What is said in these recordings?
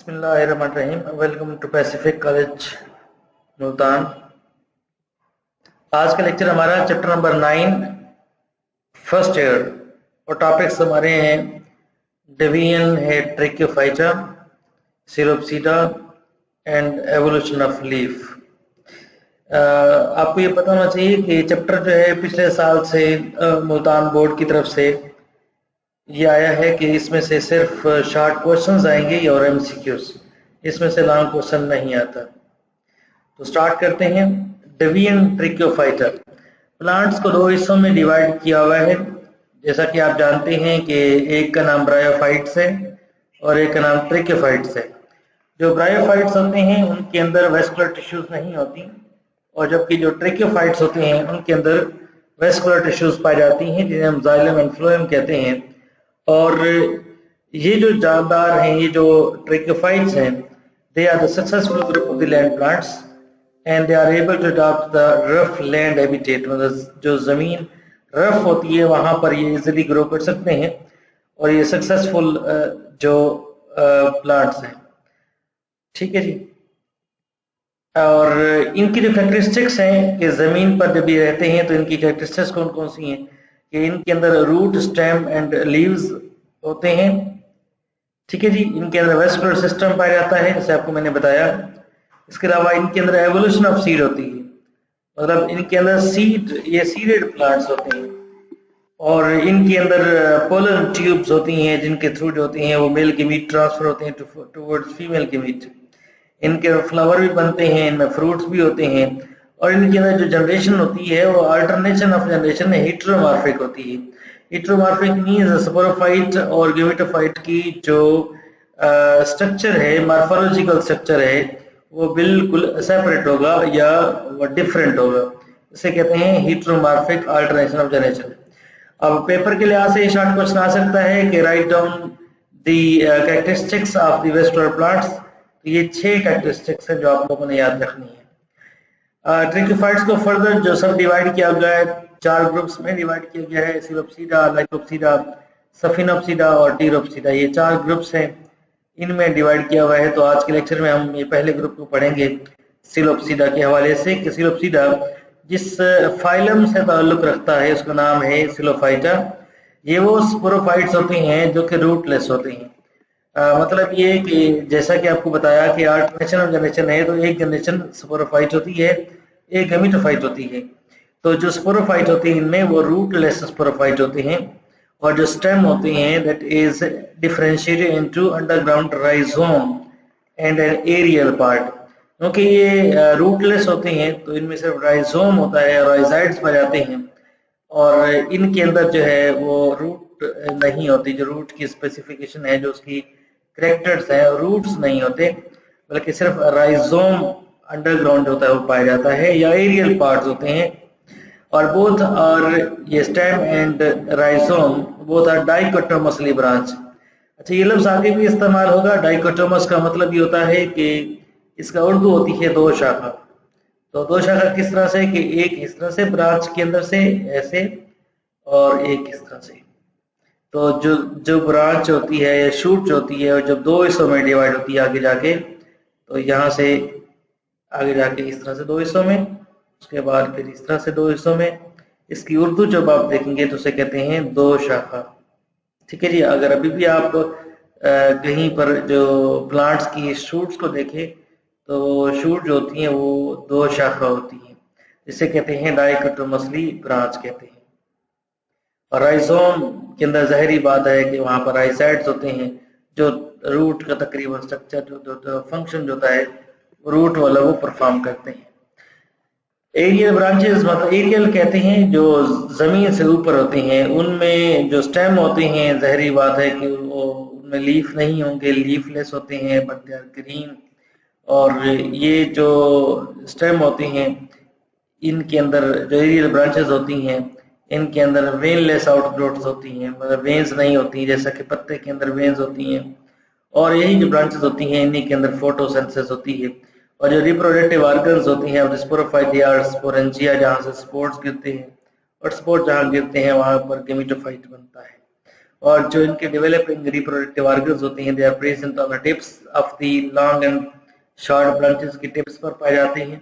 बिस्मिल्लाहिर्रहमानिर्रहीम। Welcome to Pacific college Multan. आज का लेक्चर हमारा चैप्टर नंबर 9 फर्स्ट ईयर और टॉपिक्स हमारे हैं डेवियन है tracheophyta, psilopsida and evolution of leaf. आपको ये पता होना चाहिए कि चैप्टर जो है पिछले साल से मुल्तान बोर्ड की तरफ से ये आया है कि इसमें से सिर्फ शॉर्ट क्वेश्चंस आएंगे और एमसीक्यूज, इसमें से लॉन्ग क्वेश्चन नहीं आता। तो स्टार्ट करते हैं। डेवियन ट्रैकियोफाइटा प्लांट्स को दो हिस्सों में डिवाइड किया हुआ है। जैसा कि आप जानते हैं कि एक का नाम ब्रायोफाइट्स है और एक का नाम ट्रैकियोफाइट्स है। जो ब्रायोफाइट्स होते हैं उनके अंदर वेस्कुलर टिश्यूज नहीं होती, और जबकि जो ट्रैकियोफाइट्स होते हैं उनके अंदर वेस्कुलर टिश्यूज पाई जाती हैं, जिन्हें हम जाइलम एंड फ्लोएम कहते हैं। और ये जो जानदार हैं, ये जो ट्रैकियोफाइट्स हैं, they are the successful group of the land plants and they are able to adopt the rough land habitat. मतलब जो जमीन रफ होती है वहां पर ये इजीली ग्रो कर सकते हैं, और ये सक्सेसफुल जो प्लांट्स हैं। ठीक है जी। और इनकी जो कैरेक्टरिस्टिक्स हैं कि जमीन पर जब ये रहते हैं तो इनकी कैरेक्टरिस्टिक्स कौन कौन सी हैं कि इनके अंदर रूट, स्टेम एंड लीव्स होते हैं। ठीक है जी। इनके अंदर वेस्कुलर सिस्टम पाया जाता है, जैसे आपको मैंने बताया। इसके अलावा इनके अंदर एवोल्यूशन ऑफ सीड होती है, मतलब इनके अंदर सीड, ये सीडेड प्लांट्स होते हैं। और इनके अंदर पोलन ट्यूब्स होती हैं, जिनके थ्रू जो होती हैं वो मेल के मीट ट्रांसफर होते हैं टुवर्ड्स फीमेल के मीट। इनके फ्लावर भी बनते हैं, इनमें फ्रूट्स भी होते हैं। और इनके अंदर जो जनरेशन होती है वो अल्टरनेशन ऑफ जनरेशन हेटेरोमॉर्फिक होती है। हेटेरोमॉर्फिक मींस स्पोरोफाइट और गेमेटोफाइट की जो स्ट्रक्चर है, मॉर्फोलॉजिकल स्ट्रक्चर है, वो बिल्कुल सेपरेट होगा या वो डिफरेंट होगा। इसे कहते हैं हेटेरोमॉर्फिक अल्टरनेशन ऑफ जनरेशन। अब पेपर के लिहाज से शॉर्ट क्वेश्चन आ सकता है कि write down the characteristics of the vascular plants. तो ये 6 कैरेक्टरिस्टिक्स हैं जो आप लोगों ने याद रखनी है। ट्रैकियोफाइट्स को फर्दर जो सब डिवाइड किया गया है, 4 ग्रुप्स में डिवाइड किया गया है। सिरोप्सिडा, लाइकोप्सिडा, सफिनोप्सिडा और टीरोप्सिडा, ये 4 ग्रुप्स हैं, इनमें डिवाइड किया हुआ है। तो आज के लेक्चर में हम ये पहले ग्रुप को पढ़ेंगे सिलोप्सिडा के हवाले से कि सिलोप्सिडा जिस फाइलम से ताल्लुक रखता है उसका नाम है सिलोफाइटा। ये वो स्पोरोफाइट्स होते हैं जो कि रूटलेस होते हैं। मतलब ये कि जैसा कि आपको बताया कि अल्टरनेशन ऑफ जनरेशन है, तो एक जनरेशन स्पोरोफाइट होती है, एक गैमेटोफाइट होती है। तो जो स्पोरोफाइट होते हैं इनमें वो रूटलेस स्पोरोफाइट होते हैं, और जो स्टेम होते हैं that is differentiated into underground rhizome and an aerial part. क्योंकि ये रूटलेस होते हैं तो इनमें सिर्फ राइजोम होता है, राइजाइड्स पाए जाते हैं, और इनके अंदर जो है वो रूट नहीं होती। जो रूट की स्पेसिफिकेशन है, जो उसकी करेक्टर्स है, रूट्स नहीं होते, बल्कि सिर्फ राइजोम अंडरग्राउंड होता है वो पाया जाता है, या एरियल पार्ट्स होते हैं। और बोथ और ये stem and rhizome both are dichotomously branch. अच्छा, ये लफ्ज आगे भी इस्तेमाल होगा। डाइकोटोमस का मतलब ये होता है कि इसका उर्दू होती है 2 शाखा। तो 2 शाखा किस तरह से कि एक इस तरह से ब्रांच के अंदर से ऐसे, और एक इस तरह से। तो जो ब्रांच होती है या शूट होती है, और जब 2 हिस्सों में डिवाइड होती है आगे जाके, तो यहाँ से आगे जाके इस तरह से 2 हिस्सों में, उसके बाद फिर इस तरह से 2 हिस्सों में। इसकी उर्दू जब आप देखेंगे तो उसे कहते हैं 2 शाखा। ठीक है जी। अगर अभी भी आप कहीं पर जो प्लांट्स की शूट्स को देखें तो शूट जो होती हैं वो 2 शाखा होती हैं, जिसे कहते हैं डाइकोटोमसली ब्रांच कहते हैं। और राइजोम के अंदर ज़ाहिरी बात है कि वहाँ पर राइजाइड्स होते हैं, जो रूट का तकरीबन स्ट्रक्चर जो फंक्शन जो होता है रूट वाला वो परफॉर्म करते हैं। एरियल ब्रांचेस मतलब एरियल कहते हैं जो जमीन से ऊपर होते हैं। उनमें जो स्टेम होते हैं, ज़ाहिरी बात है कि वो उनमें लीफ नहीं होंगे, लीफलेस होते हैं, बट दे आर ग्रीन। और ये जो स्टेम होते हैं इनके अंदर जो एरियल ब्रांचेस होती हैं, इनके अंदर वेनलेस आउटग्रोथ्स होती हैं, मतलब वेन्स नहीं होती जैसा कि पत्ते के अंदर वेन्स होती हैं। और यही जो ब्रांचेस होती हैं इन्हीं के अंदर फोटोसिंथेसिस होती है। और जो रिप्रोडक्टिव ऑर्गन्स होती हैं स्पोरोफाइट, स्पोरेंजिया, जहाँ से स्पोर्स गिरते हैं, और स्पोर्स जहाँ गिरते हैं वहाँ पर गेमेटोफाइट बनता है। और जो इनके डेवलपिंग रिप्रोडक्टिव ऑर्गन्स होते हैं, they are present on the tips of the long and short branches की टिप्स पर पाए जाते हैं।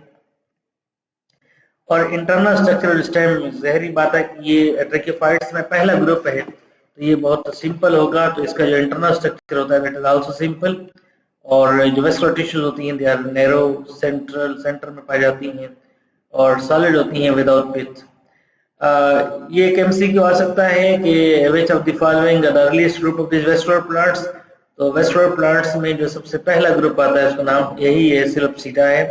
और इंटरनल स्ट्रक्चर स्टेम, जहरी बात है कि ये ट्रैकियोफाइट्स में पहला ग्रुप है, तो ये बहुत सिंपल होगा, तो इसका जो इंटरनल स्ट्रक्चर होता है इट इज आल्सो सिंपल। और जो वेस्कुलर टिश्यूज होती हैं दे आर नैरो, सेंटर में पाई जाती हैं और सॉलिड होती हैं विदाउट पिथ। ये एक एमसीक्यू आ सकता है कि which of the following the earliest group of this vascular plants. तो वेस्कुलर प्लांट्स में जो सबसे पहला ग्रुप आता है उसका नाम यही है, सिलोप्सिडा है।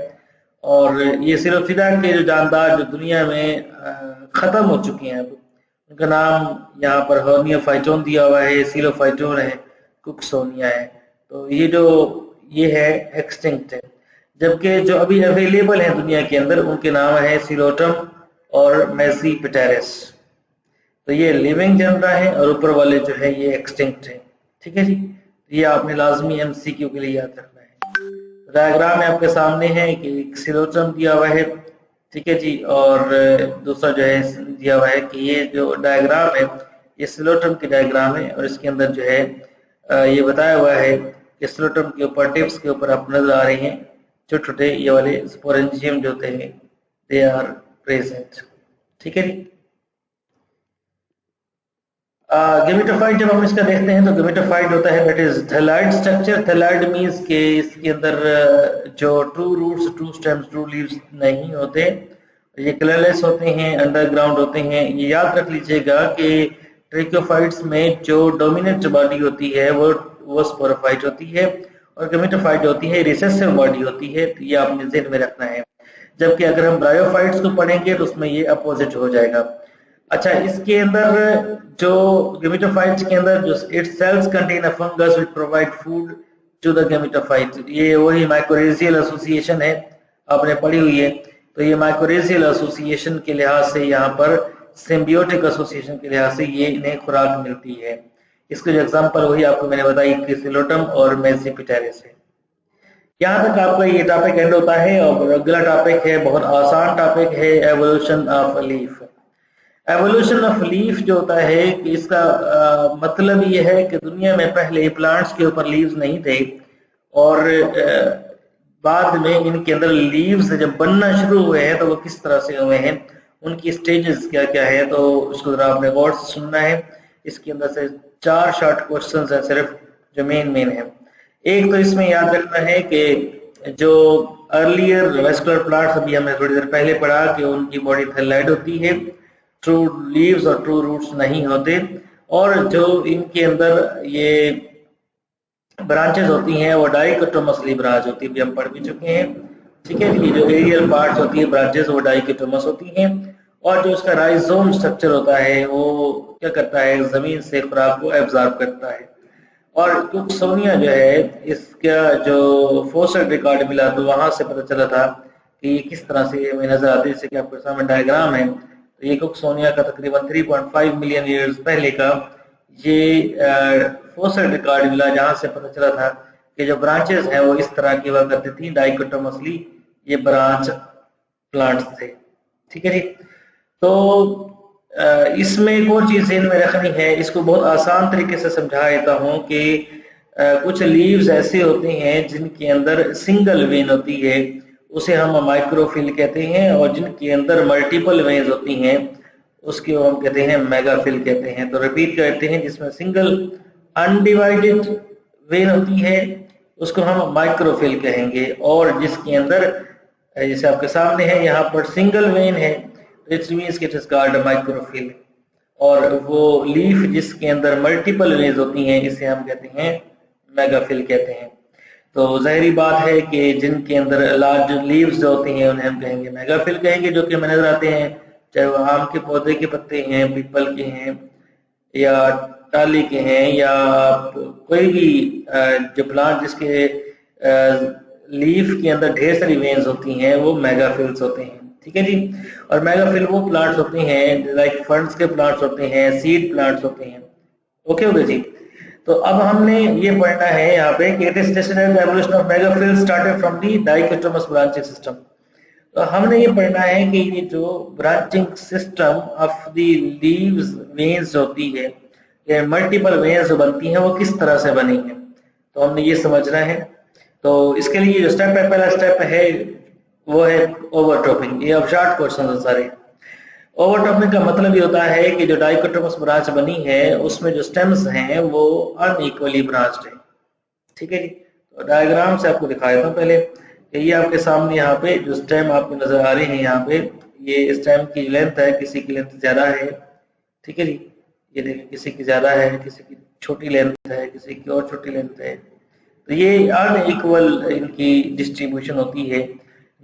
और ये सिलोप्सिडा के जो जानदार जो दुनिया में खत्म हो चुके हैं, अब उनका नाम यहाँ पर हर्नियोफाइटोन दिया हुआ है, सिलोफाइटोन है, कुक्सोनिया है। तो ये है एक्सटिंक्ट है, जबकि जो अभी अवेलेबल है दुनिया के अंदर उनके नाम है सिलोटम और मेसीपिटेरिस। तो ये लिविंग जनरा है और ऊपर वाले जो है ये एक्सटिंक्ट है। ठीक है जी, ये आपने लाजमी एमसीक्यू के लिए याद रखना है। डायग्राम में आपके सामने है कि सिलोटम दिया हुआ है, ठीक है जी, और दूसरा जो है दिया हुआ है कि ये जो डायग्राम है ये सिलोटम की डायग्राम है, और इसके अंदर जो है ये बताया हुआ है कि सिलोटम के ऊपर टिप्स के ऊपर आप नजर आ रहे हैं छोटे छोटे ये वाले स्पोरेंजियम जो होते हैं दे आर प्रेजेंट। ठीक है जी। गेमेटोफाइट जब हम इसका देखते हैं तो गेमेटोफाइट होता है that is thalloid structure. Thalloid means के इसके अंदर जो true roots, true stems, true leaves नहीं होते, ये कलरलेस होते हैं, अंडरग्राउंड होते हैं। ये याद रख लीजिएगा कि ट्रैकियोफाइट्स में जो डोमिनेंट बॉडी होती है वो स्पोरोफाइट होती है, और गेमेटोफाइट होती है रिसेसिव बॉडी होती है। तो ये आपने ध्यान में रखना है। जबकि अगर हम ब्रायोफाइट्स को पढ़ेंगे तो उसमें ये अपोजिट हो जाएगा। अच्छा, इसके अंदर जो गेमेटोफाइट्स के अंदर जो its cells contain a fungus which provide food to the gametophyte, ये वही माइकोरेजियल एसोसिएशन है, आपने पढ़ी हुई है। तो ये माइकोरेजियल एसोसिएशन के लिहाज से, यहाँ पर सिम्बियोटिक एसोसिएशन के लिहाज से ये इन्हें खुराक मिलती है। इसके जो एग्जांपल वही आपको मैंने बताई कि सिलोटम और मेसीपिटेरिस है। यहाँ तक आपका ये टॉपिक एंड होता है, और अगला टॉपिक है बहुत आसान टॉपिक है, evolution of leaf. Evolution of leaf जो होता है कि इसका मतलब ये है कि दुनिया में पहले प्लांट्स के ऊपर लीव्स नहीं थे, और बाद में इनके अंदर लीव्स जब बनना शुरू हुए हैं तो वो किस तरह से हुए हैं, उनकी स्टेजेस क्या क्या है, तो उसको जरा आपने गौर से सुनना है। इसके अंदर से 4 शॉर्ट क्वेश्चंस हैं सिर्फ जो मेन है। एक तो इसमें याद रखना है कि जो अर्लियर वेस्कुलर प्लांट्स अभी हमने थोड़ी देर पहले पढ़ा कि उनकी बॉडी थैलॉइड होती है, ट्रू लीव्स और ट्रू रूट्स नहीं होते, और जो इनके अंदर ये ब्रांचेस होती हैं वो डाइकोटोमसली ब्रांच होती है, भी हम पढ़ भी चुके हैं। ठीक है जी, जो एरियल पार्ट्स होती है ब्रांचेस वो डाइकोटोमस होती हैं, और जो उसका राइजोम स्ट्रक्चर होता है वो क्या करता है, जमीन से खुराक को एब्जॉर्ब करता है। और कुक्सोनिया जो है, इसका जो फोसल रिकॉर्ड मिला तो वहां से पता चला था कि ये किस तरह से हमें नजर आती है। जैसे कि आपके सामने डायग्राम है, तो ये कुक्सोनिया का तकरीबन 3.5 मिलियन ईयर्स पहले का ये फोसल रिकॉर्ड मिला, जहां से पता चला था कि जो ब्रांचेस हैं वो इस तरह की हुआ करती थी, डाइकोटोमसली ये ब्रांच प्लांट्स थे। ठीक है जी। तो इसमें एक और चीज इनमें रखनी है, इसको बहुत आसान तरीके से समझा देता हूँ कि कुछ लीव्स ऐसे होते हैं जिनके अंदर सिंगल वेन होती है, उसे हम माइक्रोफिल कहते हैं, और जिनके अंदर मल्टीपल वेन्स होती हैं उसके हम कहते हैं मेगाफिल कहते हैं। तो रिपीट करते हैं, जिसमें सिंगल अनडिवाइडेड वेन होती है उसको हम माइक्रोफिल कहेंगे, और जिसके अंदर जैसे आपके सामने है यहाँ पर सिंगल वेन है, it means it is called microphyll. और वो लीफ जिसके अंदर मल्टीपल वेन्स होती हैं इसे हम कहते हैं मेगाफिल कहते हैं। तो जाहिर बात है कि जिनके अंदर लार्ज लीव्स जो होती हैं उन्हें हम कहेंगे मेगाफिल कहेंगे, जो कि हमें नजर आते हैं, चाहे वो आम के पौधे के पत्ते हैं, पीपल के हैं, या टाली के हैं, या कोई भी जो प्लांट जिसके लीफ के अंदर ढेर सारी वेन्स होती हैं वो मेगाफिल्स होते हैं। ठीक है जी। और मेगाफिल वो प्लांट्स होते हैं लाइक फर्न्स के प्लांट्स होते हैं, सीड प्लांट्स होते हैं। ओके हो गया जी। तो अब हमने ये पढ़ना है यहाँ पे कि it is stationary evolution of megaphyll started from the dichotomous branching system. तो हमने ये पढ़ना है कि ये जो branching system of the leaves veins होती है, कि मल्टीपल वेन्स जो बनती हैं वो किस तरह से बनी है, तो हमने ये समझना है। तो इसके लिए जो स्टेप है, पहला स्टेप है वो है ओवरटॉपिंग। ये अब शॉर्ट क्वेश्चन है सारे। ओवरटॉपिंग का मतलब ये होता है कि जो डाइकोटोमस ब्रांच बनी है उसमें जो स्टेम्स हैं वो अनइक्वली ब्रांच्ड है। ठीक है जी, तो डायग्राम से आपको दिखा देता हूँ पहले। ये आपके सामने यहाँ पे जो स्टेम आपको नजर आ रही है, यहाँ पे ये स्टेम की लेंथ है, किसी की लेंथ ज्यादा है, ठीक है जी। ये देखिए किसी की ज्यादा है, किसी की छोटी लेंथ है, किसी की और छोटी लेंथ है, तो ये अनइक्वल इनकी डिस्ट्रीब्यूशन होती है।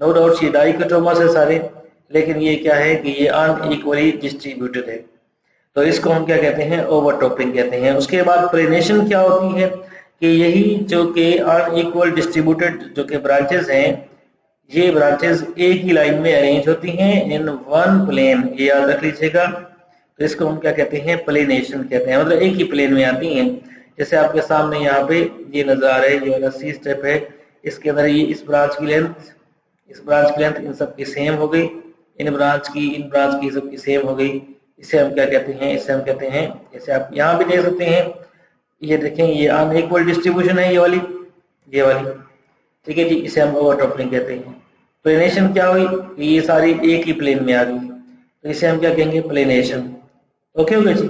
नो डाउट ये डाइकोटोमस है सारे, लेकिन ये क्या है कि ये अनइक्वली डिस्ट्रीब्यूटेड है, तो इसको हम क्या कहते हैं, ओवरटॉपिंग कहते हैं। उसके बाद प्लेनेशन क्या होती है कि यही जो कि अनइक्वल डिस्ट्रीब्यूटेड जो कि ब्रांचेस हैं, ये ब्रांचेस एक ही लाइन में अरेंज होती हैं इन वन प्लेन, ये याद रख लीजिएगा। तो इसको हम क्या कहते हैं, प्लेनेशन कहते हैं, मतलब एक ही प्लेन में आती हैं। जैसे आपके सामने यहाँ पे ये नजर आ रहा है, ये वाला सी स्टेप है, इसके अंदर ये इस ब्रांच की लेंथ, इस ब्रांच की लेंथ इन सब की सेम हो गई, इन ब्रांच की सबकी सेम हो गई। इसे हम क्या कहते हैं, इसे हम कहते हैं, जैसे आप यहाँ भी देख सकते हैं, ये देखें ये अनइक्वल डिस्ट्रीब्यूशन है, ये वाली, ठीक है जी, इसे हम ओवरटॉपिंग कहते हैं। प्लेनेशन क्या हुई, ये सारी एक ही प्लेन में आ गई, तो इसे हम क्या कहेंगे, प्लेनेशन। ओके ओके जी।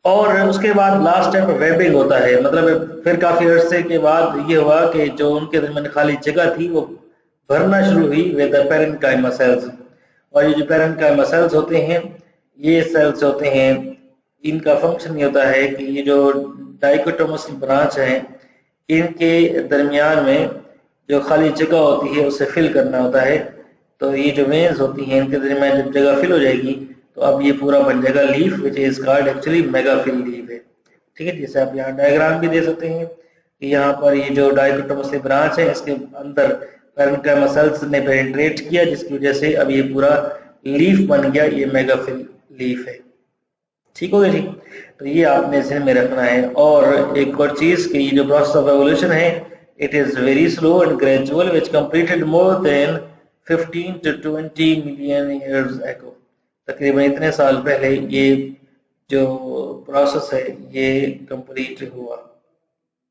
और उसके बाद लास्ट स्टेप वेबिंग होता है, मतलब फिर काफी अरसे के बाद ये हुआ कि जो उनके दरमियान खाली जगह थी वो भरना शुरू हुई विद पेरेन्काइमा सेल्स। और ये जो पेरेन्काइमा सेल्स होते हैं, ये सेल्स होते हैं, इनका फंक्शन ये होता है कि ये जो डाइकोटोमस ब्रांच है, इनके दरमियान में जो खाली जगह होती है उसे फिल करना होता है। तो ये जो वेन्स होती हैं, इनके दरमियान जब जगह फिल हो जाएगी तो अब ये पूरा बन जाएगा leaf, which is called actually megaphyll leaf है। ठीक है, जैसे आप यहाँ डायग्राम भी दे सकते हैं कि यहाँ पर ये जो डाइकोटोमस ब्रांच है, इसके अंदर पेरेन्काइमा सेल्स ने पेनिट्रेट किया, जिसकी वजह से अब ये पूरा लीफ बन गया, ये मेगाफिल लीफ है। ठीक हो गया जी, तो ये आपने ध्यान में रखना है। और एक और चीज कि ये जो प्रोसेस ऑफ एवोल्यूशन है, it is very slow and gradual, which completed more than 15 to 20 million years ago. तकरीबन इतने साल पहले ये जो प्रोसेस है ये कंप्लीट हुआ।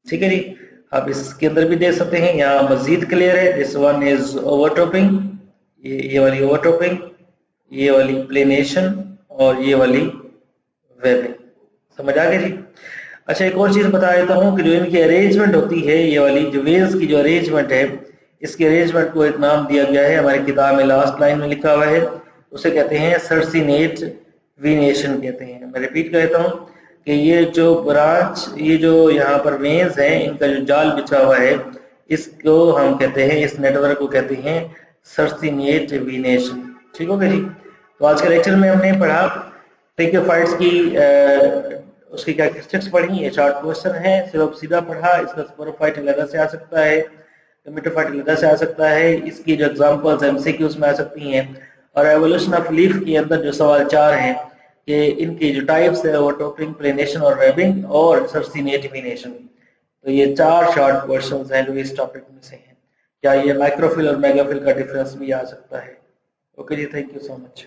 ठीक है जी, आप इसके अंदर भी देख सकते हैं, यहाँ मजीद क्लियर है। दिस वन इज ओवरटॉपिंग, ये वाली ओवरटॉपिंग, ये वाली प्लेनेशन और ये वाली वेबिंग। समझ आ गया जी। अच्छा, एक और चीज बता देता हूँ कि जो इनकी अरेंजमेंट होती है, ये वाली जो वेव्स की जो अरेंजमेंट है, इसके अरेंजमेंट को एक नाम दिया गया है, हमारी किताब में लास्ट लाइन में लिखा हुआ है, उसे कहते हैं सर्सिनेट वीनेशन कहते हैं। मैं रिपीट कर देता हूँ कि ये जो ब्रांच, ये जो यहाँ पर वेन्स हैं, इनका जो जाल बिछा हुआ है, इसको हम कहते हैं, इस नेटवर्क को कहते हैं सर्सिनेट वीनेशन। ठीक हो गया जी। तो आज के लेक्चर में हमने पढ़ा ट्रिकोफाइट्स की उसकी कैरेक्टरिस्टिक्स पढ़ी, ये शॉर्ट क्वेश्चन है, सिर्फ सीधा पढ़ा। इसका स्पोरोफाइट अलग से आ सकता है, मेटोफाइट अलग से आ सकता है, इसकी जो एग्जांपल्स एमसीक्यूज में आ सकती हैं। और एवोल्यूशन ऑफ लीफ के अंदर जो सवाल 4 हैं कि इनकी जो टाइप्स है, ओवरटॉपिंग, प्लेनेशन और वेबिंग और सर्सिनेट वीनेशन, तो ये 4 शॉर्ट क्वेश्चंस हैं जो इस टॉपिक में से हैं। क्या ये माइक्रोफिल और मेगाफिल का डिफरेंस भी आ सकता है? ओके जी, थैंक यू सो मच।